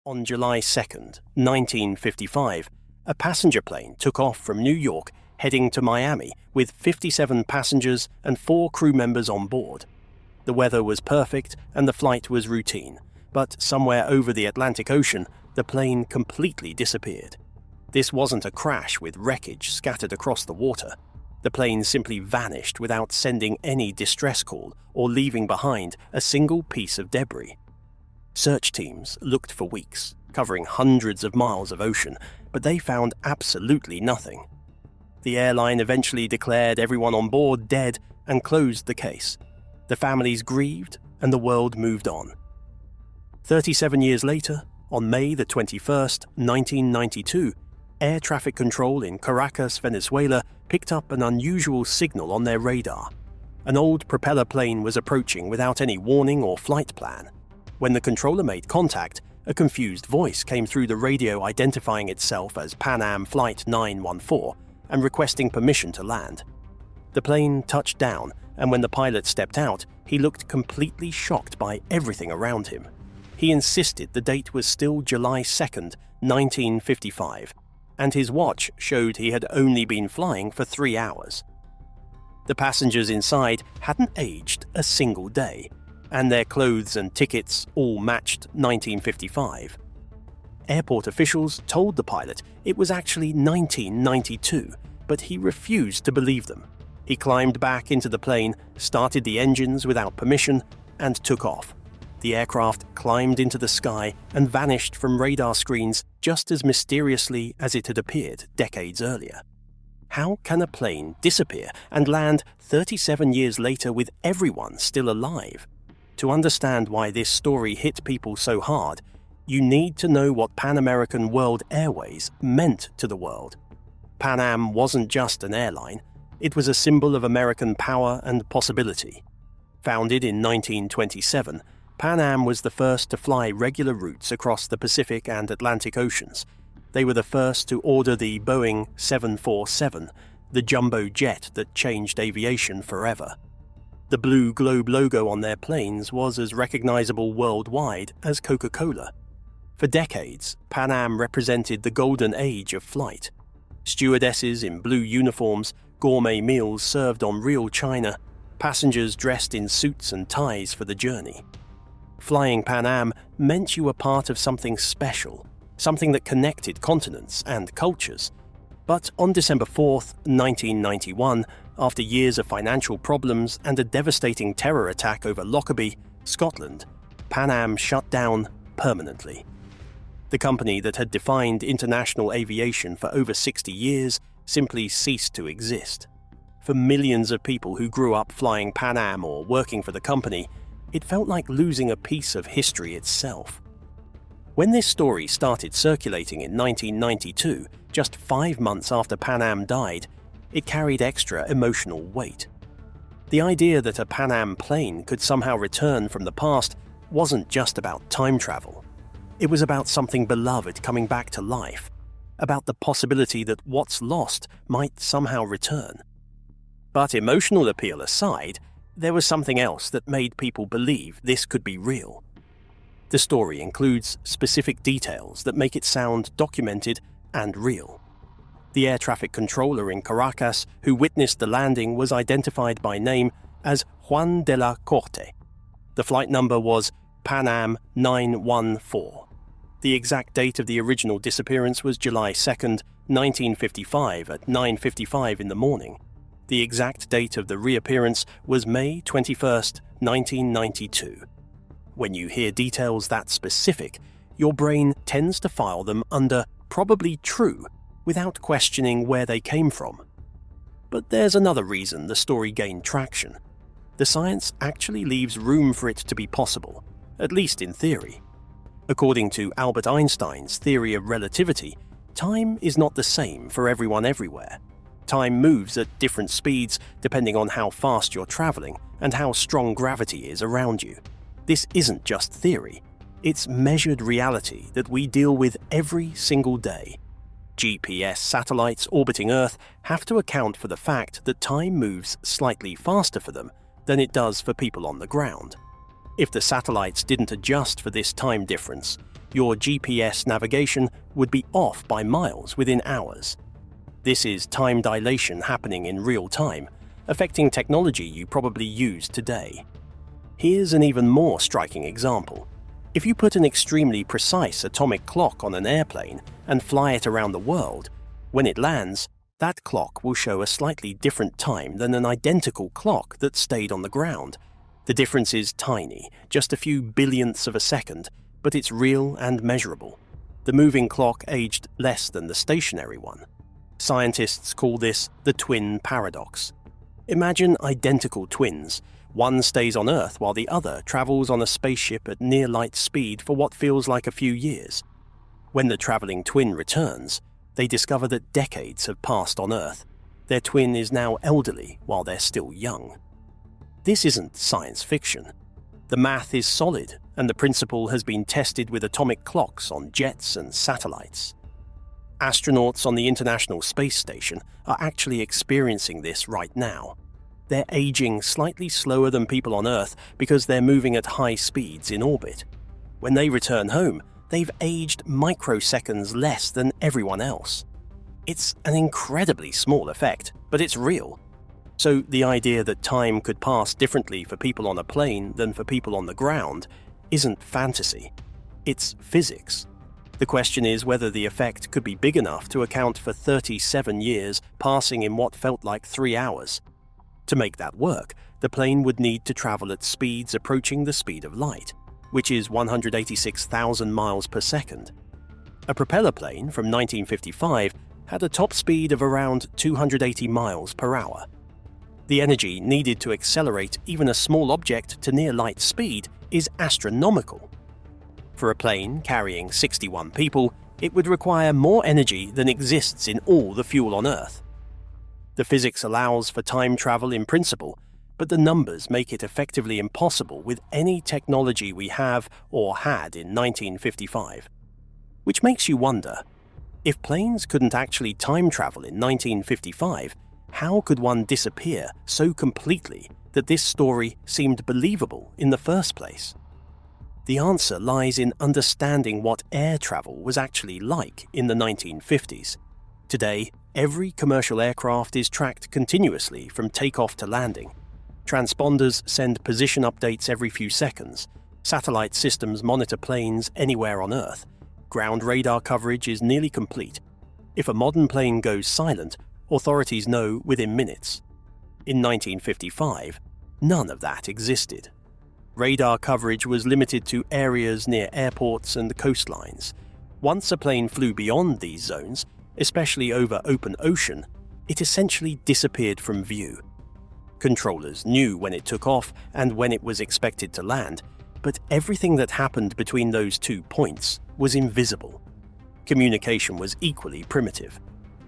On July 2nd, 1955, a passenger plane took off from New York heading to Miami with 57 passengers and 4 crew members on board. The weather was perfect and the flight was routine, but somewhere over the Atlantic Ocean, the plane completely disappeared. This wasn't a crash with wreckage scattered across the water. The plane simply vanished without sending any distress call or leaving behind a single piece of debris. Search teams looked for weeks, covering hundreds of miles of ocean, but they found absolutely nothing. The airline eventually declared everyone on board dead and closed the case. The families grieved and the world moved on. 37 years later, on May the 21st, 1992, air traffic control in Caracas, Venezuela, picked up an unusual signal on their radar. An old propeller plane was approaching without any warning or flight plan. When the controller made contact, a confused voice came through the radio identifying itself as Pan Am Flight 914 and requesting permission to land. The plane touched down, and when the pilot stepped out, he looked completely shocked by everything around him. He insisted the date was still July 2nd, 1955, and his watch showed he had only been flying for 3 hours. The passengers inside hadn't aged a single day, and their clothes and tickets all matched 1955. Airport officials told the pilot it was actually 1992, but he refused to believe them. He climbed back into the plane, started the engines without permission, and took off. The aircraft climbed into the sky and vanished from radar screens just as mysteriously as it had appeared decades earlier. How can a plane disappear and land 37 years later with everyone still alive? To understand why this story hit people so hard, you need to know what Pan American World Airways meant to the world. Pan Am wasn't just an airline, it was a symbol of American power and possibility. Founded in 1927, Pan Am was the first to fly regular routes across the Pacific and Atlantic Oceans. They were the first to order the Boeing 747, the jumbo jet that changed aviation forever. The blue globe logo on their planes was as recognizable worldwide as Coca-Cola. For decades, Pan Am represented the golden age of flight. Stewardesses in blue uniforms, gourmet meals served on real china, passengers dressed in suits and ties for the journey. Flying Pan Am meant you were part of something special, something that connected continents and cultures. But on December 4th, 1991, after years of financial problems and a devastating terror attack over Lockerbie, Scotland, Pan Am shut down permanently. The company that had defined international aviation for over 60 years simply ceased to exist. For millions of people who grew up flying Pan Am or working for the company, it felt like losing a piece of history itself. When this story started circulating in 1992, just 5 months after Pan Am died, it carried extra emotional weight. The idea that a Pan Am plane could somehow return from the past wasn't just about time travel. It was about something beloved coming back to life, about the possibility that what's lost might somehow return. But emotional appeal aside, there was something else that made people believe this could be real. The story includes specific details that make it sound documented and real. The air traffic controller in Caracas who witnessed the landing was identified by name as Juan de la Corte. The flight number was Pan Am 914. The exact date of the original disappearance was July 2nd, 1955 at 9:55 in the morning. The exact date of the reappearance was May 21st, 1992. When you hear details that specific, your brain tends to file them under probably true without questioning where they came from. But there's another reason the story gained traction. The science actually leaves room for it to be possible, at least in theory. According to Albert Einstein's theory of relativity, time is not the same for everyone everywhere. Time moves at different speeds depending on how fast you're traveling and how strong gravity is around you. This isn't just theory, it's measured reality that we deal with every single day. GPS satellites orbiting Earth have to account for the fact that time moves slightly faster for them than it does for people on the ground. If the satellites didn't adjust for this time difference, your GPS navigation would be off by miles within hours. This is time dilation happening in real time, affecting technology you probably use today. Here's an even more striking example. If you put an extremely precise atomic clock on an airplane and fly it around the world, when it lands, that clock will show a slightly different time than an identical clock that stayed on the ground. The difference is tiny, just a few billionths of a second, but it's real and measurable. The moving clock aged less than the stationary one. Scientists call this the twin paradox. Imagine identical twins. One stays on Earth while the other travels on a spaceship at near light speed for what feels like a few years. When the traveling twin returns, they discover that decades have passed on Earth. Their twin is now elderly while they're still young. This isn't science fiction. The math is solid, and the principle has been tested with atomic clocks on jets and satellites. Astronauts on the International Space Station are actually experiencing this right now. They're aging slightly slower than people on Earth because they're moving at high speeds in orbit. When they return home, they've aged microseconds less than everyone else. It's an incredibly small effect, but it's real. So the idea that time could pass differently for people on a plane than for people on the ground isn't fantasy. It's physics. The question is whether the effect could be big enough to account for 37 years passing in what felt like 3 hours. To make that work, the plane would need to travel at speeds approaching the speed of light, which is 186,000 miles per second. A propeller plane from 1955 had a top speed of around 280 miles per hour. The energy needed to accelerate even a small object to near light speed is astronomical. For a plane carrying 61 people, it would require more energy than exists in all the fuel on Earth. The physics allows for time travel in principle, but the numbers make it effectively impossible with any technology we have or had in 1955. Which makes you wonder, if planes couldn't actually time travel in 1955, how could one disappear so completely that this story seemed believable in the first place? The answer lies in understanding what air travel was actually like in the 1950s. Today, every commercial aircraft is tracked continuously from takeoff to landing. Transponders send position updates every few seconds. Satellite systems monitor planes anywhere on Earth. Ground radar coverage is nearly complete. If a modern plane goes silent, authorities know within minutes. In 1955, none of that existed. Radar coverage was limited to areas near airports and coastlines. Once a plane flew beyond these zones, especially over open ocean, it essentially disappeared from view. Controllers knew when it took off and when it was expected to land, but everything that happened between those 2 points was invisible. Communication was equally primitive.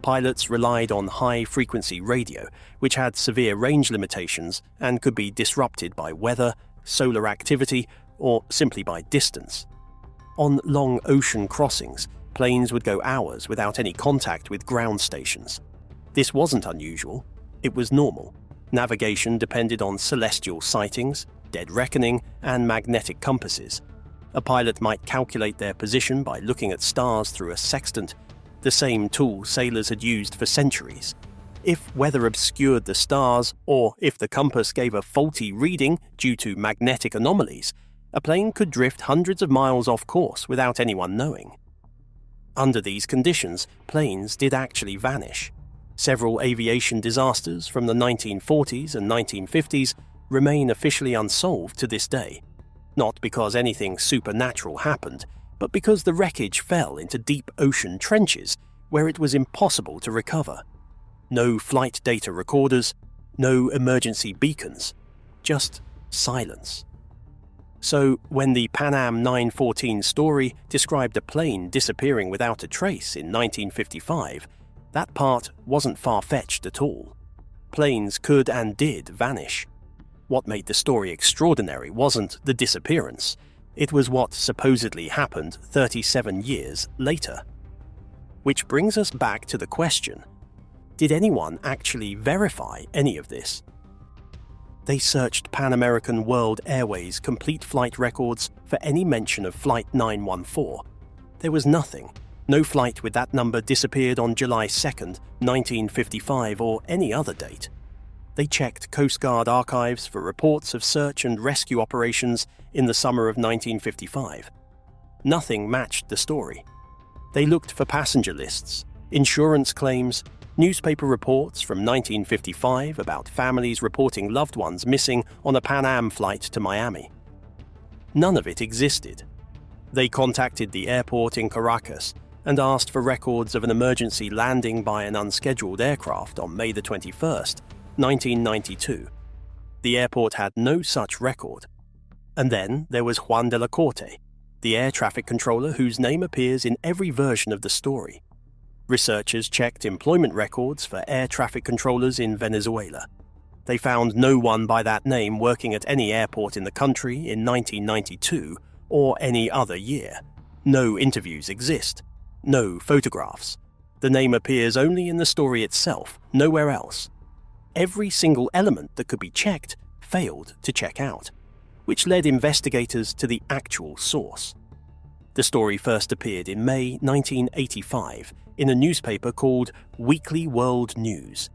Pilots relied on high-frequency radio, which had severe range limitations and could be disrupted by weather, solar activity, or simply by distance. On long ocean crossings, planes would go hours without any contact with ground stations. This wasn't unusual, it was normal. Navigation depended on celestial sightings, dead reckoning, and magnetic compasses. A pilot might calculate their position by looking at stars through a sextant, the same tool sailors had used for centuries. If weather obscured the stars, or if the compass gave a faulty reading due to magnetic anomalies, a plane could drift hundreds of miles off course without anyone knowing. Under these conditions, planes did actually vanish. Several aviation disasters from the 1940s and 1950s remain officially unsolved to this day, not because anything supernatural happened, but because the wreckage fell into deep ocean trenches where it was impossible to recover. No flight data recorders, no emergency beacons, just silence. So when the Pan Am 914 story described a plane disappearing without a trace in 1955, that part wasn't far-fetched at all. Planes could and did vanish. What made the story extraordinary wasn't the disappearance, it was what supposedly happened 37 years later. Which brings us back to the question, did anyone actually verify any of this? They searched Pan American World Airways complete flight records for any mention of Flight 914, There was nothing. No flight with that number disappeared on July 2nd, 1955 or any other date. They checked Coast Guard archives for reports of search and rescue operations in the summer of 1955. Nothing matched the story. They looked for passenger lists, insurance claims, newspaper reports from 1955 about families reporting loved ones missing on a Pan Am flight to Miami. None of it existed. They contacted the airport in Caracas and asked for records of an emergency landing by an unscheduled aircraft on May the 21st, 1992. The airport had no such record. And then there was Juan de la Corte, the air traffic controller whose name appears in every version of the story. Researchers checked employment records for air traffic controllers in Venezuela. They found no one by that name working at any airport in the country in 1992 or any other year. No interviews exist. No photographs. The name appears only in the story itself, nowhere else. Every single element that could be checked failed to check out, which led investigators to the actual source. The story first appeared in May 1985 in a newspaper called Weekly World News.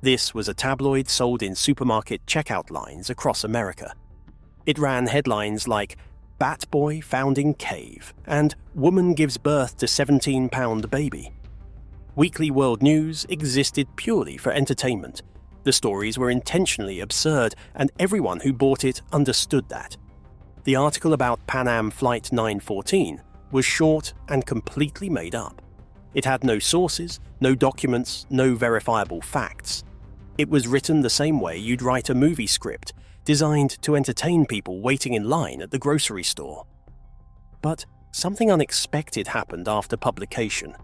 This was a tabloid sold in supermarket checkout lines across America. It ran headlines like "Bat Boy Found in Cave" and "Woman Gives Birth to 17-Pound Baby." Weekly World News existed purely for entertainment. The stories were intentionally absurd, and everyone who bought it understood that. The article about Pan Am Flight 914 was short and completely made up. It had no sources, no documents, no verifiable facts. It was written the same way you'd write a movie script, designed to entertain people waiting in line at the grocery store. But something unexpected happened after publication.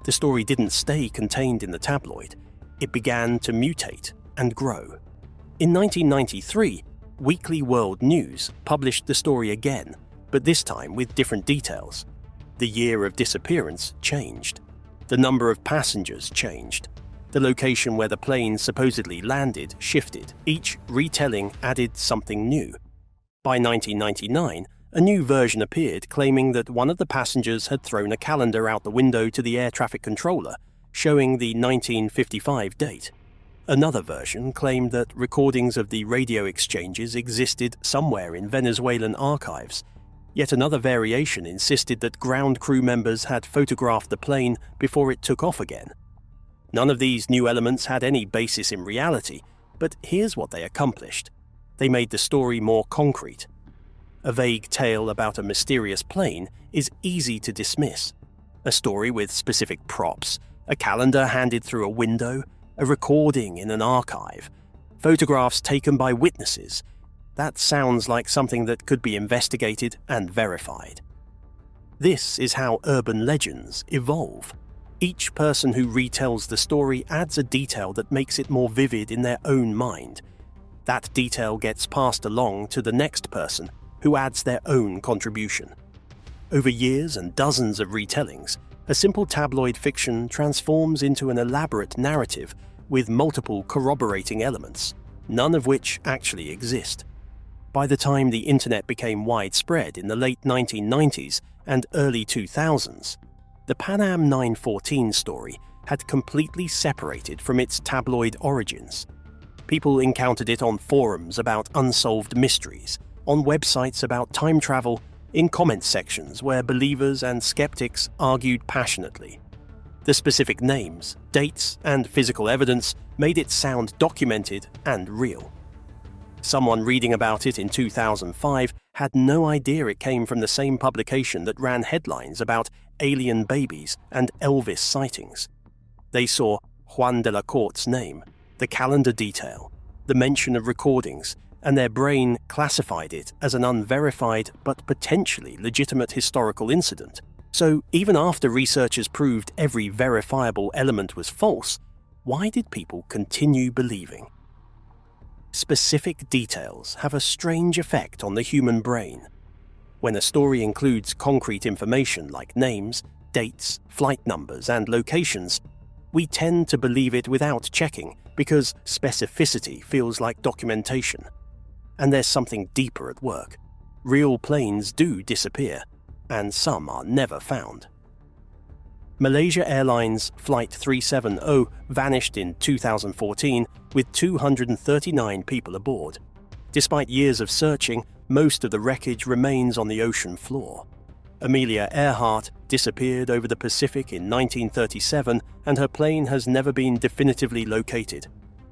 The story didn't stay contained in the tabloid. It began to mutate and grow. In 1993, Weekly World News published the story again, but this time with different details. The year of disappearance changed. The number of passengers changed. The location where the plane supposedly landed shifted. Each retelling added something new. By 1999, a new version appeared claiming that one of the passengers had thrown a calendar out the window to the air traffic controller, showing the 1955 date. Another version claimed that recordings of the radio exchanges existed somewhere in Venezuelan archives. Yet another variation insisted that ground crew members had photographed the plane before it took off again. None of these new elements had any basis in reality, but here's what they accomplished. They made the story more concrete. A vague tale about a mysterious plane is easy to dismiss. A story with specific props, a calendar handed through a window, a recording in an archive, photographs taken by witnesses. That sounds like something that could be investigated and verified. This is how urban legends evolve. Each person who retells the story adds a detail that makes it more vivid in their own mind. That detail gets passed along to the next person, who adds their own contribution. Over years and dozens of retellings, a simple tabloid fiction transforms into an elaborate narrative with multiple corroborating elements, none of which actually exist. By the time the internet became widespread in the late 1990s and early 2000s, the Pan Am 914 story had completely separated from its tabloid origins. People encountered it on forums about unsolved mysteries, on websites about time travel, in comment sections where believers and skeptics argued passionately. The specific names, dates, and physical evidence made it sound documented and real. Someone reading about it in 2005 had no idea it came from the same publication that ran headlines about alien babies and Elvis sightings. They saw Juan de la Corte's name, the calendar detail, the mention of recordings, and their brain classified it as an unverified but potentially legitimate historical incident. So even after researchers proved every verifiable element was false, why did people continue believing? Specific details have a strange effect on the human brain. When a story includes concrete information like names, dates, flight numbers, and locations, we tend to believe it without checking because specificity feels like documentation. And there's something deeper at work. Real planes do disappear, and some are never found. Malaysia Airlines Flight 370 vanished in 2014 with 239 people aboard. Despite years of searching, most of the wreckage remains on the ocean floor. Amelia Earhart disappeared over the Pacific in 1937 and her plane has never been definitively located.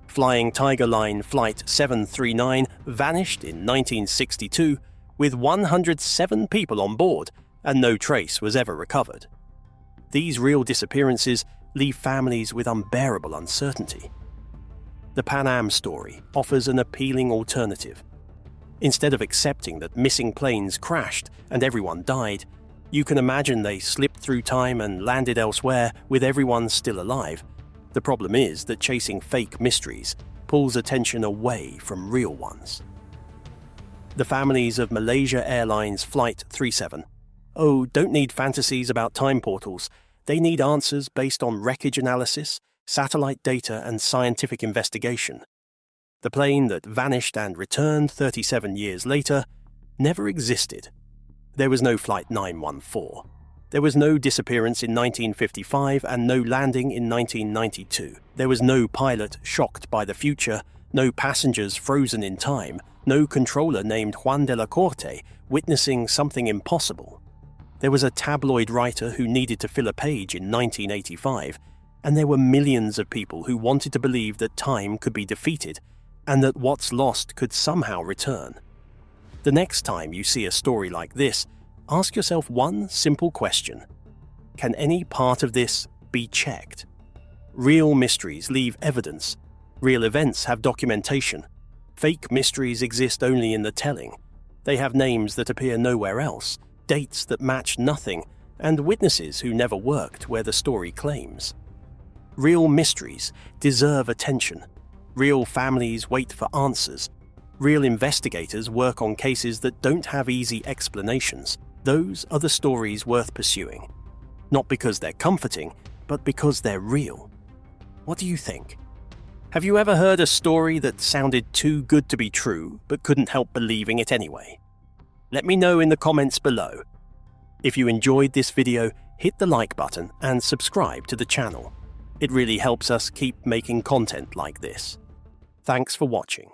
Flying Tiger Line Flight 739 vanished in 1962 with 107 people on board and no trace was ever recovered. These real disappearances leave families with unbearable uncertainty. The Pan Am story offers an appealing alternative. Instead of accepting that missing planes crashed and everyone died, you can imagine they slipped through time and landed elsewhere with everyone still alive. The problem is that chasing fake mysteries pulls attention away from real ones. The families of Malaysia Airlines Flight 370 don't need fantasies about time portals. They need answers based on wreckage analysis, satellite data, and scientific investigation. The plane that vanished and returned 37 years later never existed. There was no Flight 914. There was no disappearance in 1955 and no landing in 1992. There was no pilot shocked by the future, no passengers frozen in time, no controller named Juan de la Corte witnessing something impossible. There was a tabloid writer who needed to fill a page in 1985, and there were millions of people who wanted to believe that time could be defeated and that what's lost could somehow return. The next time you see a story like this, ask yourself one simple question. Can any part of this be checked? Real mysteries leave evidence. Real events have documentation. Fake mysteries exist only in the telling. They have names that appear nowhere else, dates that match nothing, and witnesses who never worked where the story claims. Real mysteries deserve attention. Real families wait for answers. Real investigators work on cases that don't have easy explanations. Those are the stories worth pursuing. Not because they're comforting, but because they're real. What do you think? Have you ever heard a story that sounded too good to be true, but couldn't help believing it anyway? Let me know in the comments below. If you enjoyed this video, hit the like button and subscribe to the channel. It really helps us keep making content like this. Thanks for watching.